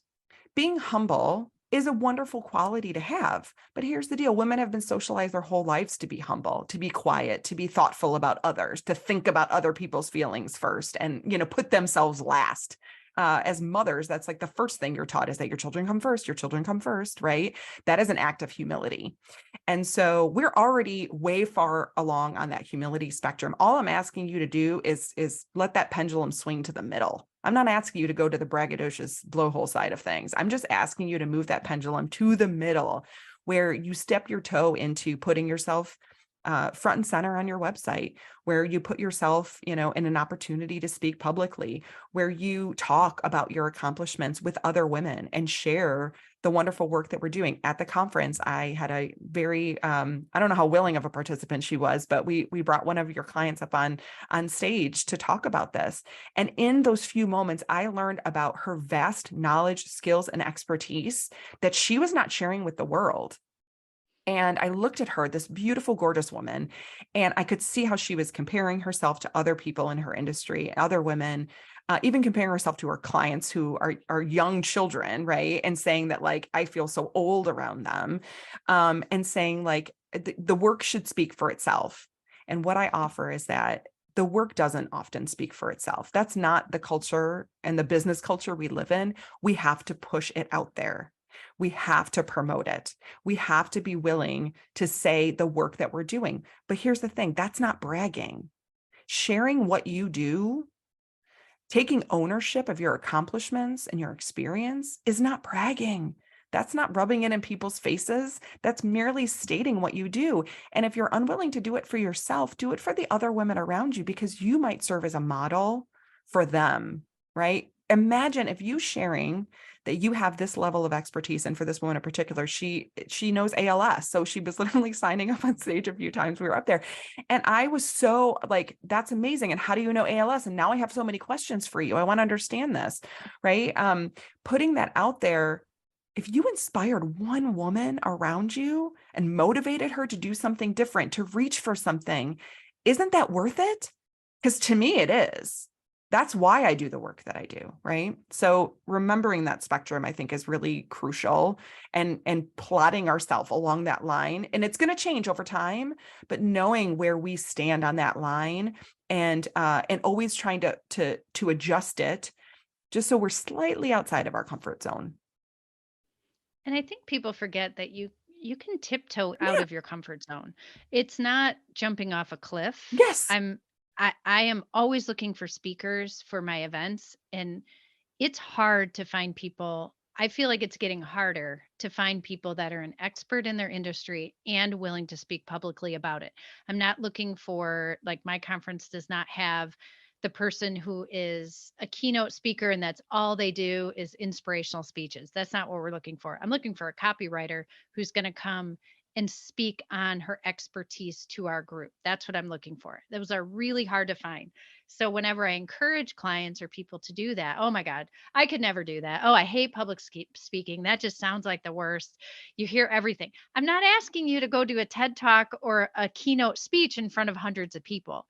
[SPEAKER 2] being humble is a wonderful quality to have. But here's the deal. Women have been socialized their whole lives to be humble, to be quiet, to be thoughtful about others, to think about other people's feelings first and, put themselves last. As mothers, that's like the first thing you're taught is that your children come first, your children come first, right? That is an act of humility. And so we're already way far along on that humility spectrum. All I'm asking you to do is let that pendulum swing to the middle. I'm not asking you to go to the braggadocious blowhole side of things. I'm just asking you to move that pendulum to the middle where you step your toe into putting yourself front and center on your website, where you put yourself, in an opportunity to speak publicly, where you talk about your accomplishments with other women and share the wonderful work that we're doing. At the conference, I had a very, I don't know how willing of a participant she was, but we brought one of your clients up on stage to talk about this. And in those few moments, I learned about her vast knowledge, skills, and expertise that she was not sharing with the world. And I looked at her, this beautiful, gorgeous woman, and I could see how she was comparing herself to other people in her industry, other women, even comparing herself to her clients who are young children, right? And saying that, like, I feel so old around them, and saying, like, the work should speak for itself. And what I offer is that the work doesn't often speak for itself. That's not the culture and the business culture we live in. We have to push it out there. We have to promote it. We have to be willing to say the work that we're doing. But here's the thing, that's not bragging. Sharing what you do, taking ownership of your accomplishments and your experience is not bragging. That's not rubbing it in people's faces. That's merely stating what you do. And if you're unwilling to do it for yourself, do it for the other women around you, because you might serve as a model for them, right? Imagine if you sharing that you have this level of expertise. And for this woman in particular, she knows ALS. So she was literally signing up on stage a few times we were up there. And I was so like, that's amazing. And how do you know ALS? And now I have so many questions for you. I want to understand this, right? Putting that out there, if you inspired one woman around you and motivated her to do something different, to reach for something, isn't that worth it? Because to me, it is. That's why I do the work that I do, right? So remembering that spectrum, I think, is really crucial, and plotting ourselves along that line. And it's going to change over time, but knowing where we stand on that line, and always trying to adjust it just so we're slightly outside of our comfort zone.
[SPEAKER 1] And I think people forget that you can tiptoe out
[SPEAKER 2] Yeah.
[SPEAKER 1] of your comfort zone. It's not jumping off a cliff.
[SPEAKER 2] Yes.
[SPEAKER 1] I am always looking for speakers for my events, and it's hard to find people. I feel like it's getting harder to find people that are an expert in their industry and willing to speak publicly about it. I'm not looking for, like, my conference does not have the person who is a keynote speaker and that's all they do is inspirational speeches. That's not what we're looking for. I'm looking for a copywriter who's going to come and speak on her expertise to our group. That's what I'm looking for. Those are really hard to find. So whenever I encourage clients or people to do that, oh my God, I could never do that. Oh, I hate public speaking. That just sounds like the worst. You hear everything. I'm not asking you to go do a TED talk or a keynote speech in front of hundreds of people.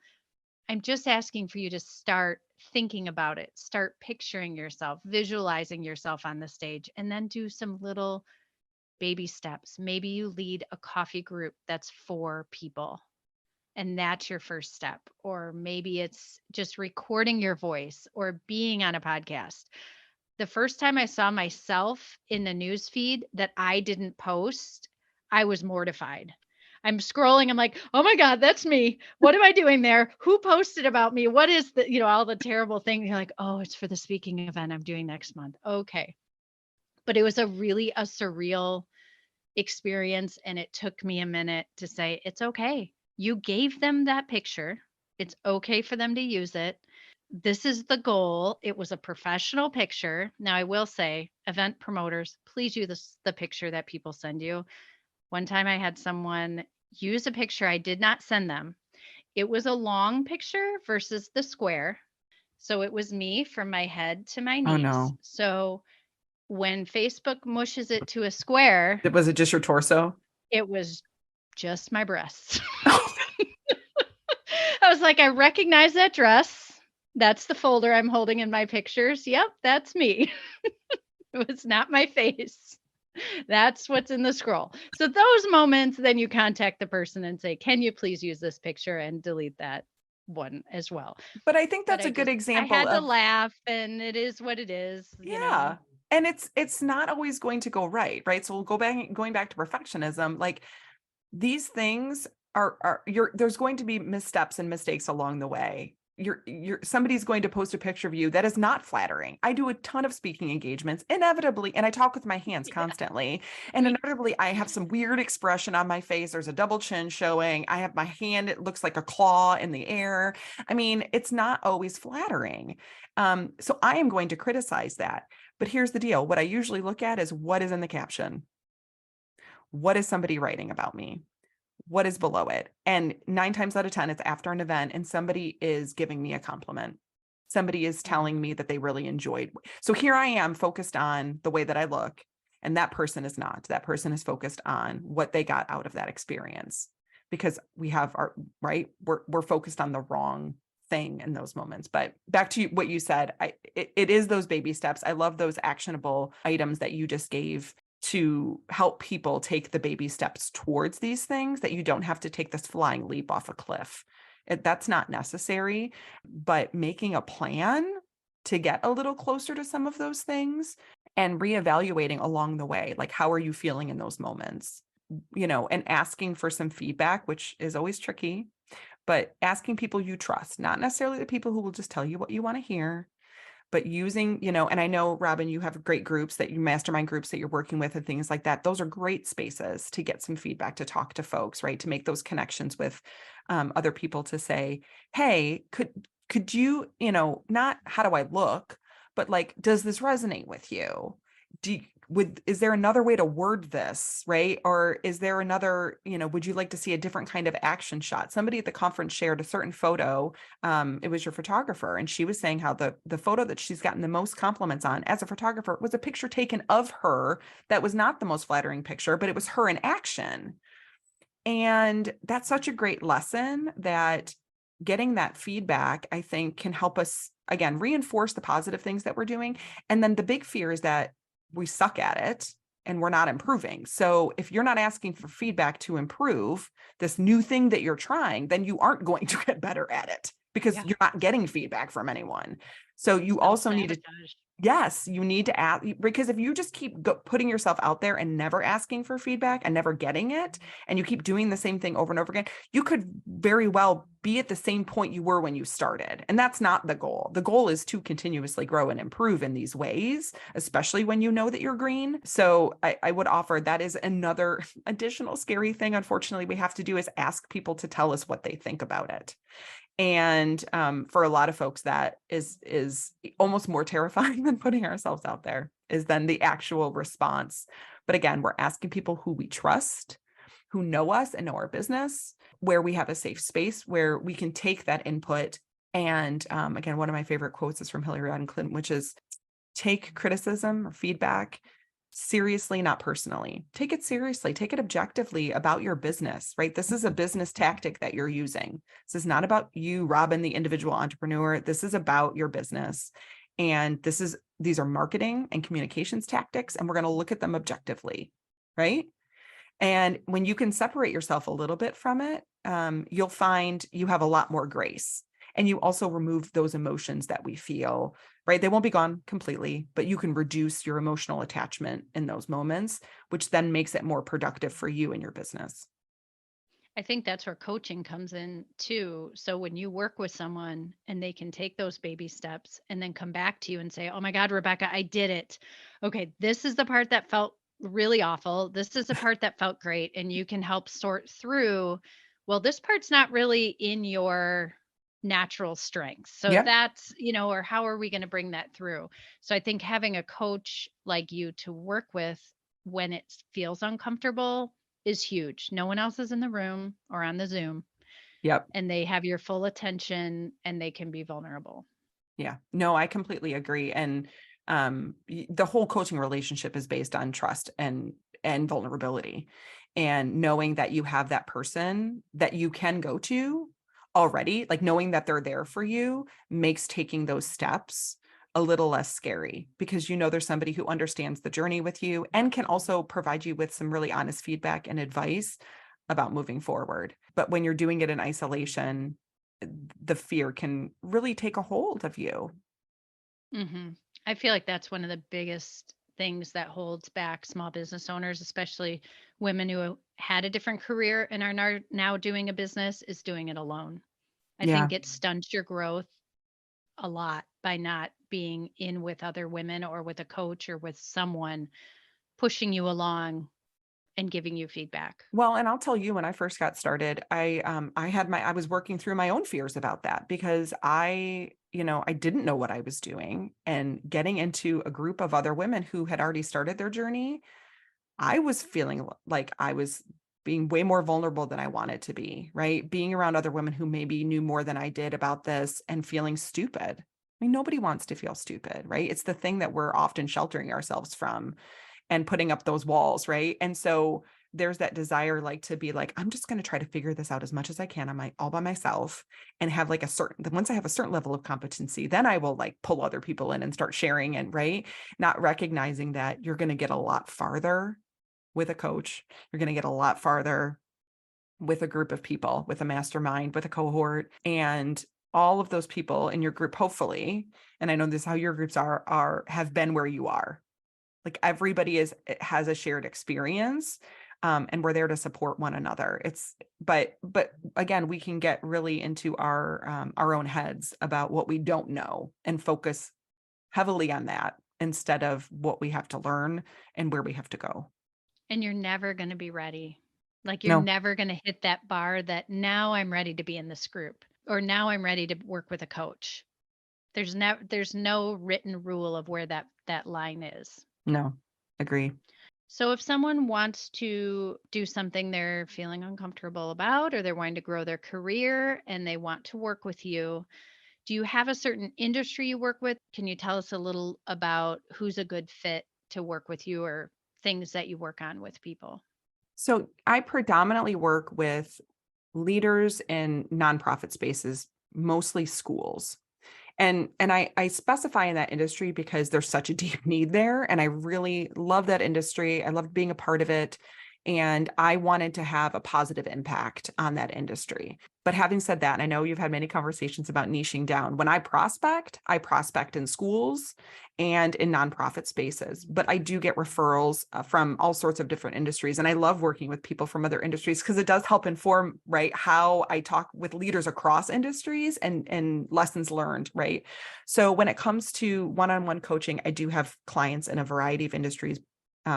[SPEAKER 1] I'm just asking for you to start thinking about it, start picturing yourself, visualizing yourself on the stage, and then do some little baby steps. Maybe you lead a coffee group that's 4 people, and that's your first step. Or maybe it's just recording your voice or being on a podcast. The first time I saw myself in the news feed that I didn't post, I was mortified. I'm scrolling. I'm like, oh my God, that's me. What am I doing there? Who posted about me? What is the, all the terrible things? You're like, oh, it's for the speaking event I'm doing next month. Okay. But it was a surreal experience. And it took me a minute to say, it's okay. You gave them that picture. It's okay for them to use it. This is the goal. It was a professional picture. Now, I will say, event promoters, please use the picture that people send you. One time I had someone use a picture I did not send them. It was a long picture versus the square. So it was me from my head to my
[SPEAKER 2] Oh
[SPEAKER 1] knees.
[SPEAKER 2] no.
[SPEAKER 1] So When Facebook mushes it to a square,
[SPEAKER 2] Was it just your torso?
[SPEAKER 1] it was just my breasts. I was like, "I recognize that dress. That's the folder I'm holding in my pictures. Yep, that's me." It was not my face. That's what's in the scroll. So those moments, then you contact the person and say, "Can you please use this picture and delete that one as well?"
[SPEAKER 2] But I think
[SPEAKER 1] But
[SPEAKER 2] that's a good
[SPEAKER 1] I
[SPEAKER 2] example
[SPEAKER 1] had to
[SPEAKER 2] of,
[SPEAKER 1] laugh, and it is what it is, you know?
[SPEAKER 2] yeah. And it's not always going to go right? So we'll going back to perfectionism, like these things are there's going to be missteps and mistakes along the way. You're somebody's going to post a picture of you that is not flattering. I do a ton of speaking engagements inevitably, and I talk with my hands
[SPEAKER 1] Yeah,
[SPEAKER 2] constantly, and
[SPEAKER 1] me
[SPEAKER 2] inevitably I have some weird expression on my face. There's a double chin showing. I have my hand, it looks like a claw in the air. I mean, it's not always flattering. So I am going to criticize that. But here's the deal. What I usually look at is what is in the caption. What is somebody writing about me? What is below it? And 9 times out of 10, it's after an event and somebody is giving me a compliment. Somebody is
[SPEAKER 1] Mhm.
[SPEAKER 2] telling me that they really enjoyed. So here I am focused on the way that I look, and that person is not. That person is focused on what they got out of that experience, because we have our, right, we're focused on the wrong thing in those moments. But back to what you said, it is those baby steps. I love those actionable items that you just gave to help people take the baby steps towards these things, that you don't have to take this flying leap off a cliff. That's not necessary, but making a plan to get a little closer to some of those things and reevaluating along the way, like how are you feeling in those moments, and asking for some feedback, which is always tricky, but asking people you trust, not necessarily the people who will just tell you what you want to hear, but using, and I know, Robin, you have great groups that you mastermind groups that you're working with and things like that. Those are great spaces to get some feedback, to talk to folks, right? To make those connections with other people, to say, hey, could you, not how do I look, but like, does this resonate with you? Is there another way to word this, right? Or is there another, would you like to see a different kind of action shot? Somebody at the conference shared a certain photo. It was your photographer, and she was saying how the photo that she's gotten the most compliments on as a photographer was a picture taken of her that was not the most flattering picture, but it was her in action. And that's such a great lesson, that getting that feedback, I think, can help us, again, reinforce the positive things that we're doing. And then the big fear is that we suck at it and we're not improving. So if you're not asking for feedback to improve this new thing that you're trying, then you aren't going to get better at it, because
[SPEAKER 1] Yeah.
[SPEAKER 2] you're not getting feedback from anyone. So you also need to,
[SPEAKER 1] Self-sabotage.
[SPEAKER 2] yes, you need to ask, because if you just keep putting yourself out there and never asking for feedback and never getting it, and you keep doing the same thing over and over again, you could very well be at the same point you were when you started. And that's not the goal. The goal is to continuously grow and improve in these ways, especially when you know that you're green. So I would offer, that is another additional scary thing, unfortunately, we have to do, is ask people to tell us what they think about it. And for a lot of folks, that is almost more terrifying than putting ourselves out there, is then the actual response. But again, we're asking people who we trust, who know us and know our business, where we have a safe space where we can take that input. And again, one of my favorite quotes is from Hillary Rodham Clinton, which is, take criticism or feedback seriously, not personally. Take it seriously, take it objectively about your business, right? This is a business tactic that you're using. This is not about you, Robin, the individual entrepreneur. This is about your business. And these are marketing and communications tactics, and we're going to look at them objectively, right? And when you can separate yourself a little bit from it, you'll find you have a lot more grace. And you also remove those emotions that we feel, right? They won't be gone completely, but you can reduce your emotional attachment in those moments, which then makes it more productive for you and your business.
[SPEAKER 1] I think that's where coaching comes in too. So when you work with someone and they can take those baby steps and then come back to you and say, "Oh my God, Rebecca, I did it. Okay, this is the part that felt really awful. This is the part that felt great." And you can help sort through, well, this part's not really in your natural strengths. So
[SPEAKER 2] Yep.
[SPEAKER 1] that's, or how are we going to bring that through? So I think having a coach like you to work with when it feels uncomfortable is huge. No one else is in the room or on the Zoom,
[SPEAKER 2] Yep.
[SPEAKER 1] and they have your full attention and they can be vulnerable.
[SPEAKER 2] Yeah. No, I completely agree. And The whole coaching relationship is based on trust and vulnerability, and knowing that you have that person that you can go to already, like knowing that they're there for you makes taking those steps a little less scary, because you know there's somebody who understands the journey with you and can also provide you with some really honest feedback and advice about moving forward. But when you're doing it in isolation, the fear can really take a hold of you.
[SPEAKER 1] Hmm. I feel like that's one of the biggest things that holds back small business owners, especially women who had a different career and are now doing a business, is doing it alone. I
[SPEAKER 2] Yeah.
[SPEAKER 1] think it stunts your growth a lot by not being in with other women or with a coach or with someone pushing you along and giving you feedback.
[SPEAKER 2] Well, and I'll tell you, when I first got started, I was working through my own fears about that, because I didn't know what I was doing, and getting into a group of other women who had already started their journey, I was feeling like I was being way more vulnerable than I wanted to be, right? Being around other women who maybe knew more than I did about this and feeling stupid. I mean, nobody wants to feel stupid, right? It's the thing that we're often sheltering ourselves from and putting up those walls, right? And so there's that desire, like, to be like, I'm just going to try to figure this out as much as I can on my all by myself, and have like once I have a certain level of competency, then I will like pull other people in and start sharing, and right, not recognizing that you're going to get a lot farther with a coach. You're going to get a lot farther with a group of people, with a mastermind, with a cohort, and all of those people in your group, hopefully, and I know this is how your groups have been where you are. Like, everybody has a shared experience, and we're there to support one another. But again, we can get really into our own heads about what we don't know and focus heavily on that instead of what we have to learn and where we have to go.
[SPEAKER 1] And you're never going to be ready. Like you're
[SPEAKER 2] No,
[SPEAKER 1] never going to hit that bar that now I'm ready to be in this group or now I'm ready to work with a coach. There's no written rule of where that line is.
[SPEAKER 2] no, agree.
[SPEAKER 1] So if someone wants to do something they're feeling uncomfortable about or they're wanting to grow their career and they want to work with you, do you have a certain industry you work with? Can you tell us a little about who's a good fit to work with you or things that you work on with people?
[SPEAKER 2] So I predominantly work with leaders in nonprofit spaces, mostly schools. And I specify in that industry because there's such a deep need there. And I really love that industry. I love being a part of it. And I wanted to have a positive impact on that industry. But having said that, and I know you've had many conversations about niching down. When I prospect in schools and in nonprofit spaces. But I do get referrals from all sorts of different industries. And I love working with people from other industries because it does help inform, right, how I talk with leaders across industries and lessons learned, right? So when it comes to one-on-one coaching, I do have clients in a variety of industries,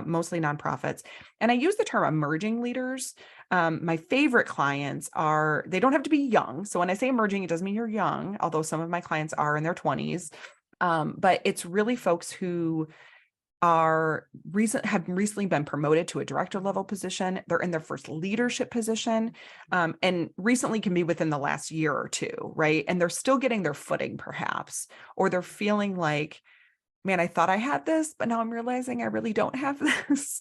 [SPEAKER 2] mostly nonprofits. And I use the term emerging leaders. My favorite clients they don't have to be young. So when I say emerging, it doesn't mean you're young, although some of my clients are in their 20s. But it's really folks who have recently been promoted to a director level position. They're in their first leadership position, and recently can be within the last year or two, right? And they're still getting their footing, perhaps, or they're feeling like, man, I thought I had this, but now I'm realizing I really don't have this.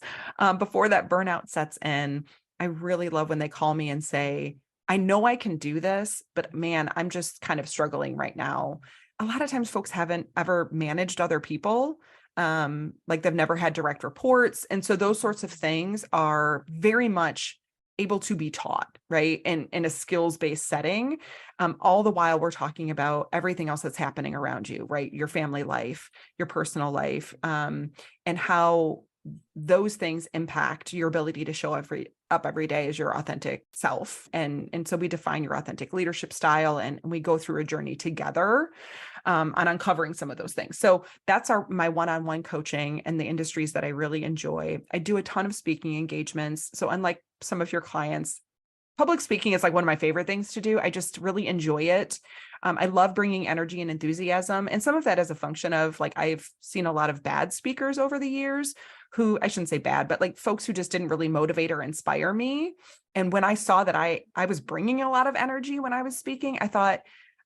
[SPEAKER 2] Before that burnout sets in, I really love when they call me and say, I know I can do this, but man, I'm just kind of struggling right now. A lot of times folks haven't ever managed other people. Like, they've never had direct reports. And so those sorts of things are very much able to be taught, right? In a skills-based setting. All the while we're talking about everything else that's happening around you, right? Your family life, your personal life, and how those things impact your ability to show up every day as your authentic self. And so we define your authentic leadership style, and we go through a journey together on uncovering some of those things. So that's my one-on-one coaching and the industries that I really enjoy. I do a ton of speaking engagements. So unlike some of your clients, public speaking is like one of my favorite things to do. I just really enjoy it. I love bringing energy and enthusiasm. And some of that is a function of, like, I've seen a lot of bad speakers over the years who, I shouldn't say bad, but like folks who just didn't really motivate or inspire me. And when I saw that I was bringing a lot of energy when I was speaking, I thought,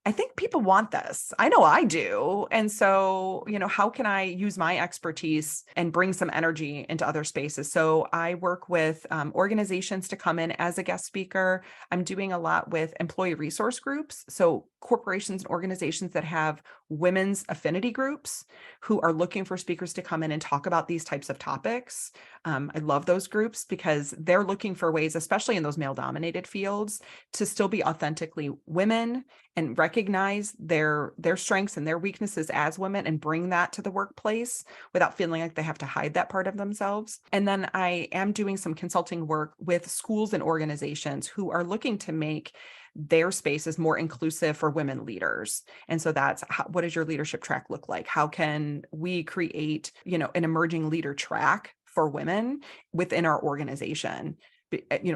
[SPEAKER 2] I think people want this. I know I do. And so, how can I use my expertise and bring some energy into other spaces? So I work with organizations to come in as a guest speaker. I'm doing a lot with employee resource groups. So corporations and organizations that have women's affinity groups who are looking for speakers to come in and talk about these types of topics. I love those groups because they're looking for ways, especially in those male dominated fields, to still be authentically women and recognize their strengths and their weaknesses as women and bring that to the workplace without feeling like they have to hide that part of themselves. And then I am doing some consulting work with schools and organizations who are looking to make their spaces more inclusive for women leaders. And so that's what does your leadership track look like? How can we create, an emerging leader track for women within our organization?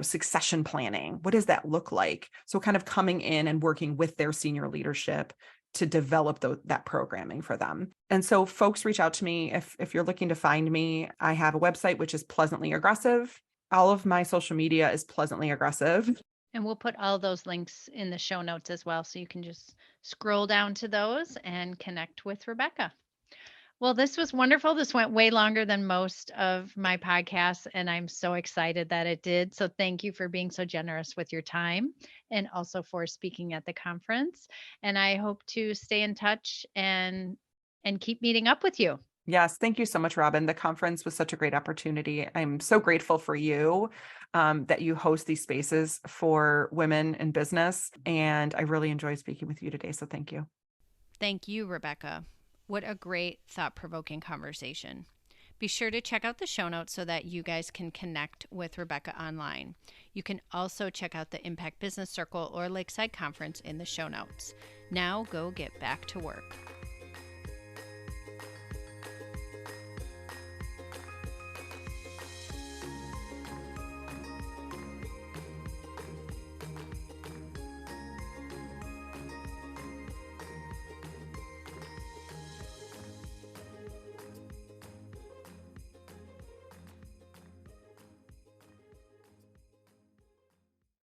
[SPEAKER 2] Succession planning, what does that look like? So kind of coming in and working with their senior leadership to develop that programming for them. And so folks reach out to me if you're looking to find me. I have a website, which is Pleasantly Aggressive. All of my social media is Pleasantly Aggressive.
[SPEAKER 1] And we'll put all those links in the show notes as well. So you can just scroll down to those and connect with Rebecca. Well, this was wonderful. This went way longer than most of my podcasts, and I'm so excited that it did. So thank you for being so generous with your time and also for speaking at the conference. And I hope to stay in touch and keep meeting up with you.
[SPEAKER 2] Yes, thank you so much, Robin. The conference was such a great opportunity. I'm so grateful for you that you host these spaces for women in business. And I really enjoyed speaking with you today. So thank you.
[SPEAKER 1] Thank you, Rebecca. What a great, thought-provoking conversation. Be sure to check out the show notes so that you guys can connect with Rebecca online. You can also check out the Impact Business Circle or Lakeside Conference in the show notes. Now go get back to work.